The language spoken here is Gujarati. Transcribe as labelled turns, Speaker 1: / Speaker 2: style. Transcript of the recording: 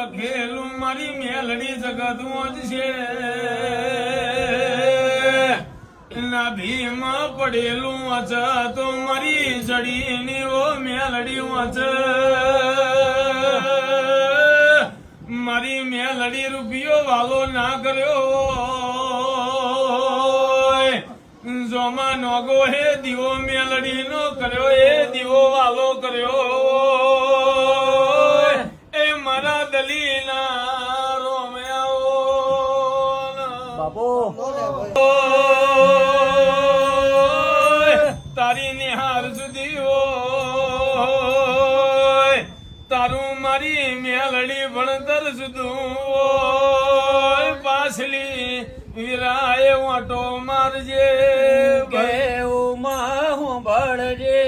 Speaker 1: લખેલું મારી મેલડી જગતમાં જ છે ના ભીમાં પડેલું વાંચ તો મારી જડીની ઓ મેલડી વાંચ મારી મેલડી રૂપિયો વાલો ના કર્યો જોમાં નોગો હે દીવો મેલડી નો કર્યો એ દીવો વાલો કર્યો એ મારા દલીના રોમ્યા
Speaker 2: બાપુ
Speaker 1: તારી નિહાર સુધી હોય તારું મારી મેલડી ભણતર સુધી પાછલી વીરાએ વાટો મારજે
Speaker 2: કેવું માં હું બળજે